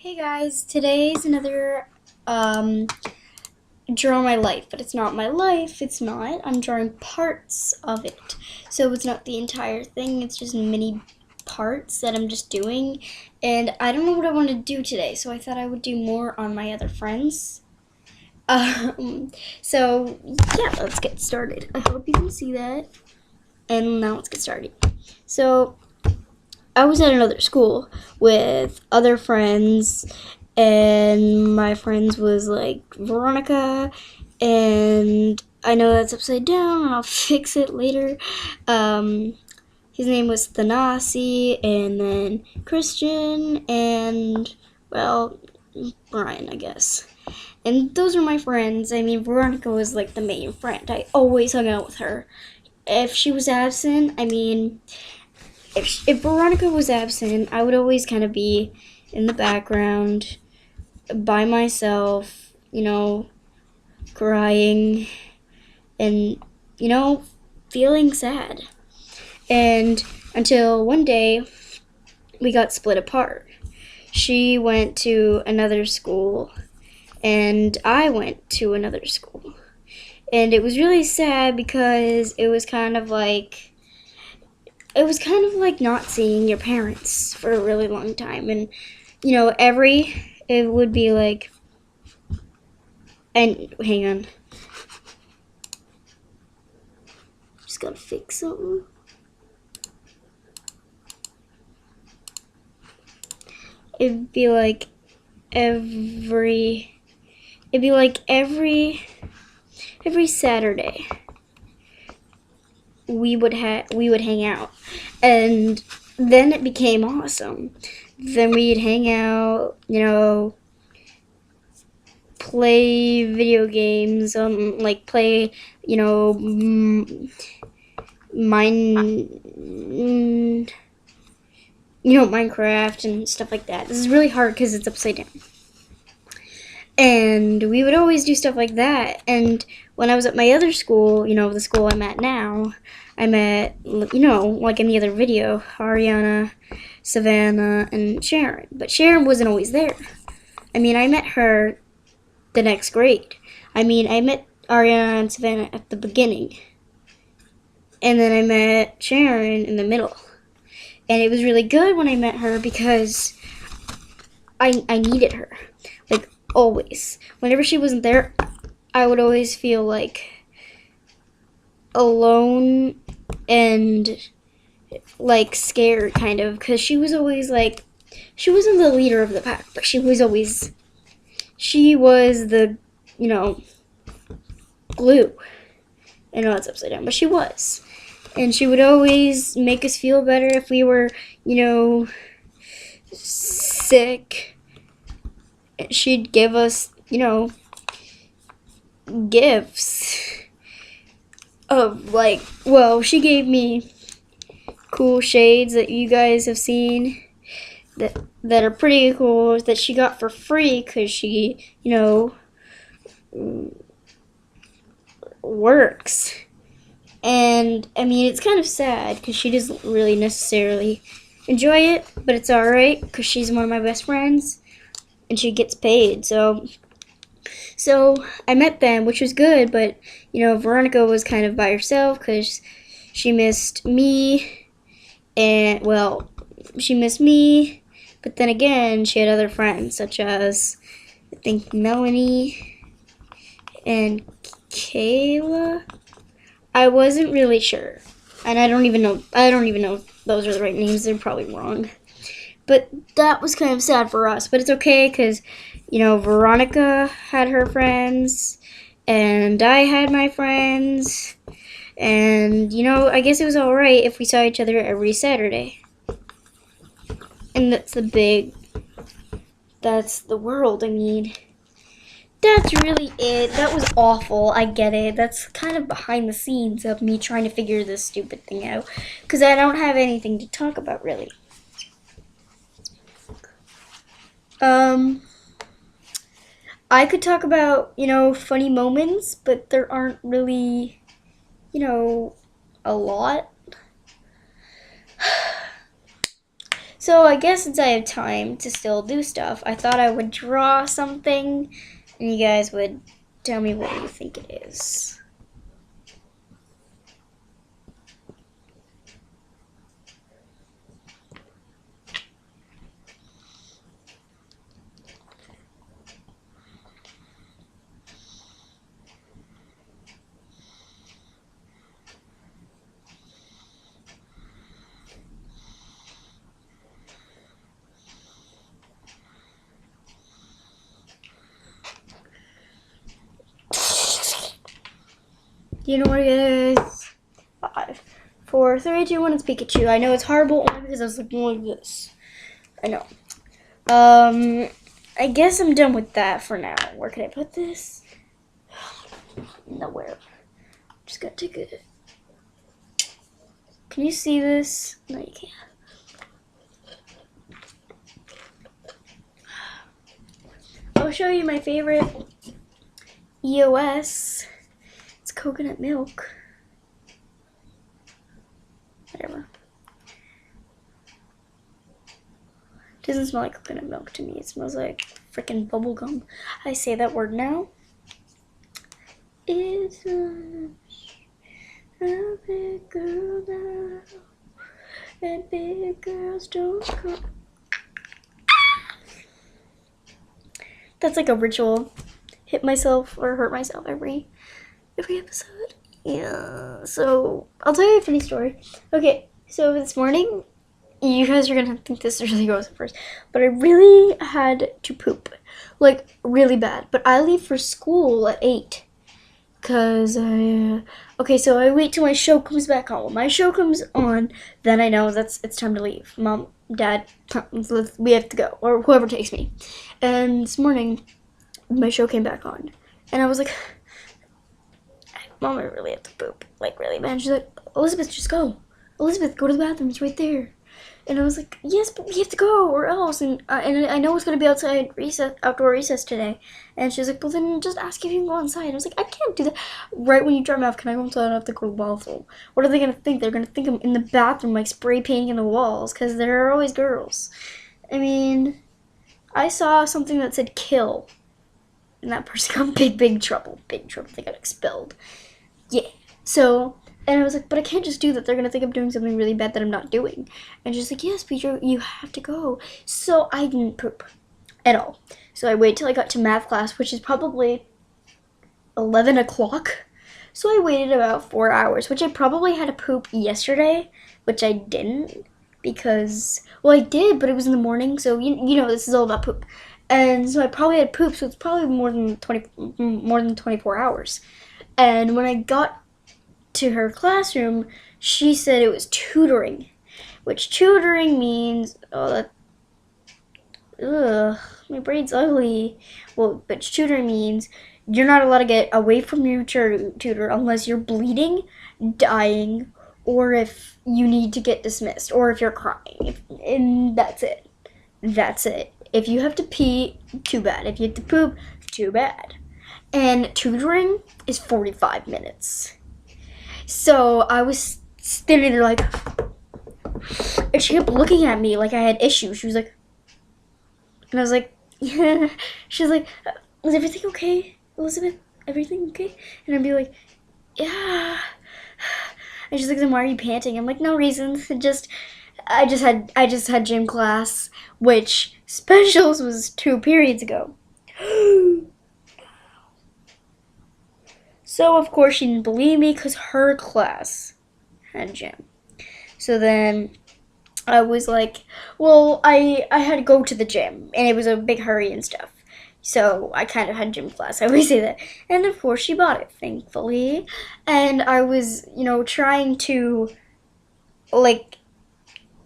Hey guys, today's another draw my life, but it's not my life, it's not. I'm drawing parts of it. So it's not the entire thing, it's just mini parts that I'm just doing. And I don't know what I want to do today, so I thought I would do more on my other friends. Um, so yeah, let's get started. I hope you can see that. And now let's get started. So I was at another school with other friends, and my friends was like Veronica, and I know that's upside down, and I'll fix it later. Um, his name was Thanasi, and then Christian, and well, Brian, I guess. And those are my friends. I mean, Veronica was like the main friend. I always hung out with her. If she was absent, I mean, if Veronica was absent, I would always kind of be in the background by myself, crying and, feeling sad. And until one day we got split apart. She went to another school and I went to another school. And it was really sad because it was kind of like not seeing your parents for a really long time. And it would be like, and hang on, just gotta fix something. It'd be like every it'd be like every Saturday we would hang out, and then it became awesome. Then we'd hang out, play video games, like play, mine, Minecraft and stuff like that. This is really hard because it's upside down. And we would always do stuff like that. And when I was at my other school, the school I'm at now, I met, like in the other video, Ariana, Savannah, and Sharon. But Sharon wasn't always there. I mean, I met her the next grade. I mean, I met Ariana and Savannah at the beginning. And then I met Sharon in the middle. And it was really good when I met her because I needed her. Like, always. Whenever she wasn't there, I would always feel like alone and like scared, kind of, because she was always like, she wasn't the leader of the pack, but she was the, glue. I know it's upside down, but she was. And she would always make us feel better if we were, sick. She'd give us, gifts of like, well, she gave me cool shades that you guys have seen that are pretty cool that she got for free because she, works. And I mean, it's kind of sad because she doesn't really necessarily enjoy it, but it's alright because she's one of my best friends and she gets paid. So I met them, which was good, but Veronica was kind of by herself because she missed me, and well, she missed me, but then again, she had other friends such as I think Melanie and Kayla. I wasn't really sure, and I don't even know. If those are the right names. They're probably wrong. But that was kind of sad for us. But it's okay because, Veronica had her friends, and I had my friends, and I guess it was all right if we saw each other every Saturday. And that's the world. I mean, that's really it. That was awful. I get it. That's kind of behind the scenes of me trying to figure this stupid thing out. Because I don't have anything to talk about, really. I could talk about, funny moments, but there aren't really, a lot. So I guess since I have time to still do stuff, I thought I would draw something and you guys would tell me what you think it is. Do you know what it is? 5, 4, 3, 2, 1, it's Pikachu. I know it's horrible only because I was looking like this. I know. I guess I'm done with that for now. Where can I put this? Nowhere. Just gotta take it. Can you see this? No, you can't. I'll show you my favorite EOS. It's coconut milk. Whatever. It doesn't smell like coconut milk to me. It smells like freaking bubble gum. I say that word now. It's a big girl now, and big girls don't cry. That's like a ritual. Hit myself or hurt myself every episode. Yeah. So I'll tell you a funny story. Okay. So this morning, you guys are gonna think this is really gross at first, but I really had to poop, like really bad. But I leave for school at 8. Cause okay, so I wait till my show comes back on. When my show comes on, then I know it's time to leave. Mom, Dad, we have to go, or whoever takes me. And this morning, my show came back on, and I was like, Mom, I really have to poop, like really bad. She's like, Elizabeth, just go. Elizabeth, go to the bathroom. It's right there. And I was like, yes, but we have to go, or else. And I know it's gonna be outside recess, outdoor recess today. And she's like, well, then just ask if you can go inside. I was like, I can't do that. Right when you drop me off, can I go inside? I have to go to the bathroom. What are they gonna think? They're gonna think I'm in the bathroom, like spray painting in the walls, because there are always girls. I mean, I saw something that said kill, and that person got big trouble. Big trouble. They got expelled. Yeah. So. And I was like, but I can't just do that. They're going to think I'm doing something really bad that I'm not doing. And she's like, yes, Peter, you have to go. So I didn't poop at all. So I waited till I got to math class, which is probably 11 o'clock. So I waited about 4 hours, which I probably had to poop yesterday, which I didn't. Because, well, I did, but it was in the morning. So, you know, this is all about poop. And so I probably had poop, so it's probably more than 24 hours. And when I got to her classroom, she said it was tutoring, which tutoring means, my brain's ugly. Well, but tutoring means you're not allowed to get away from your tutor unless you're bleeding, dying, or if you need to get dismissed, or if you're crying. And that's it. That's it. If you have to pee, too bad. If you have to poop, too bad. And tutoring is 45 minutes. So I was standing there like, and she kept looking at me like I had issues. She was like, and I was like, yeah. She was like, is everything okay, Elizabeth? Everything okay? And I'd be like, yeah. And she's like, then why are you panting? I'm like, no reason. I just had gym class, which specials was 2 periods ago. So, of course, she didn't believe me because her class had gym. So then I was like, well, I had to go to the gym, and it was a big hurry and stuff. So I kind of had gym class. I always say that. And, of course, she bought it, thankfully. And I was, trying to,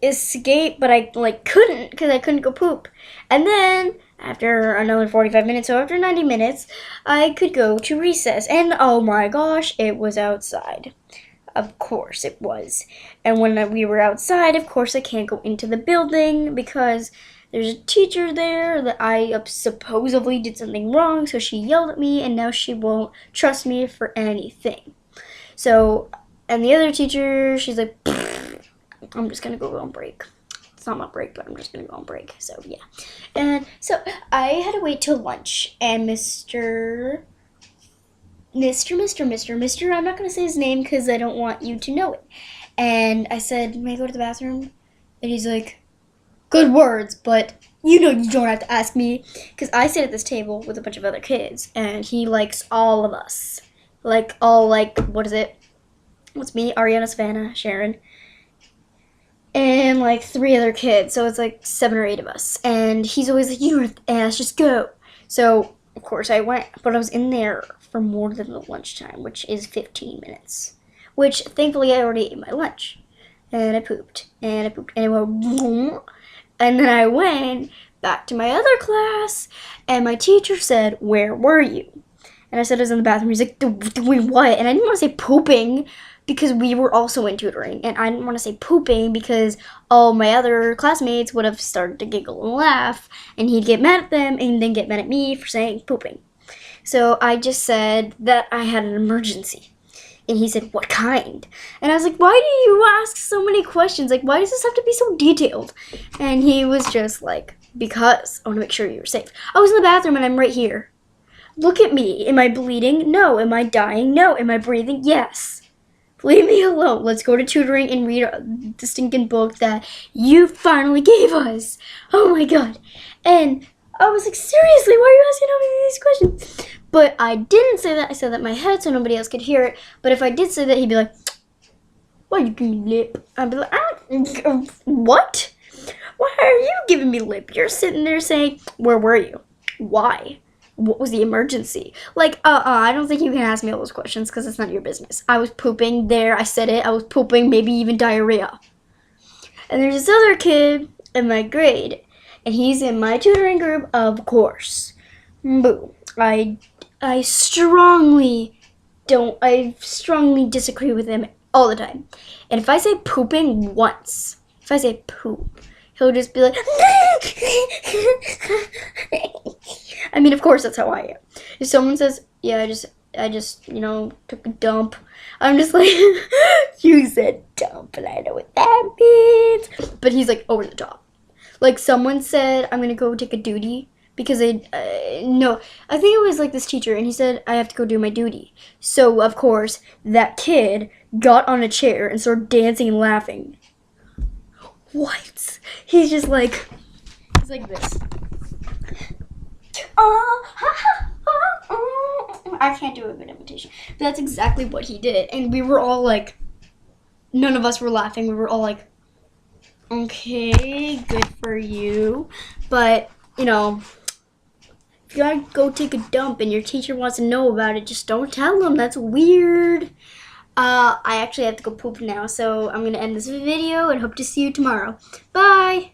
escape, but I, couldn't because I couldn't go poop. And then after another 45 minutes, so after 90 minutes, I could go to recess. And oh my gosh, it was outside. Of course it was. And when we were outside, of course I can't go into the building because there's a teacher there that I supposedly did something wrong, so she yelled at me, and now she won't trust me for anything. So, and the other teacher, she's like, I'm just gonna go on break. It's not my break, but I'm just gonna go on break. So yeah. And so I had to wait till lunch, and Mr. I'm not gonna say his name because I don't want you to know it. And I said, may I go to the bathroom? And he's like, good words, but you know you don't have to ask me. Because I sit at this table with a bunch of other kids, and he likes all of us. Like, all, like, what is it? What's me, Ariana, Savannah, Sharon, and, like, 3 other kids. So it's, like, 7 or 8 of us. And he's always like, you don't have to ask, just go. So, of course, I went. But I was in there for more than the lunchtime, which is 15 minutes. Which, thankfully, I already ate my lunch. And I pooped. And it went boom. And then I went back to my other class, and my teacher said, where were you? And I said I was in the bathroom. He's like, doing what? And I didn't want to say pooping because we were also in tutoring. And I didn't want to say pooping because all my other classmates would have started to giggle and laugh, and he'd get mad at them and then get mad at me for saying pooping. So I just said that I had an emergency. And he said, what kind? And I was like, why do you ask so many questions? Like, why does this have to be so detailed? And he was just like, because I want to make sure you're safe. I was in the bathroom and I'm right here. Look at me. Am I bleeding? No. Am I dying? No. Am I breathing? Yes. Leave me alone. Let's go to tutoring and read the stinking book that you finally gave us. Oh my god. And I was like, seriously, why are you asking all me these questions? But I didn't say that. I said that in my head so nobody else could hear it. But if I did say that, he'd be like, why are you giving me lip? I'd be like, what? Why are you giving me lip? You're sitting there saying, where were you? Why? What was the emergency? Like, I don't think you can ask me all those questions because it's none of your business. I was pooping there. I said it. I was pooping, maybe even diarrhea. And there's this other kid in my grade, and he's in my tutoring group, of course. Boo. I strongly disagree with him all the time. And if I say pooping once, if I say poop, he'll just be like, I mean, of course, that's how I am. If someone says, yeah, I just, took a dump, I'm just like, you said dump, and I know what that means. But he's like over the top. Like, someone said, I'm gonna go take a duty, because I think it was like this teacher, and he said, I have to go do my duty. So, of course, that kid got on a chair and started dancing and laughing. What? He's just like, he's like this. I can't do a good imitation. But that's exactly what he did. And we were all like, none of us were laughing. We were all like, okay, good for you. But, if you gotta go take a dump and your teacher wants to know about it, just don't tell them. That's weird. I actually have to go poop now, so I'm going to end this video and hope to see you tomorrow. Bye!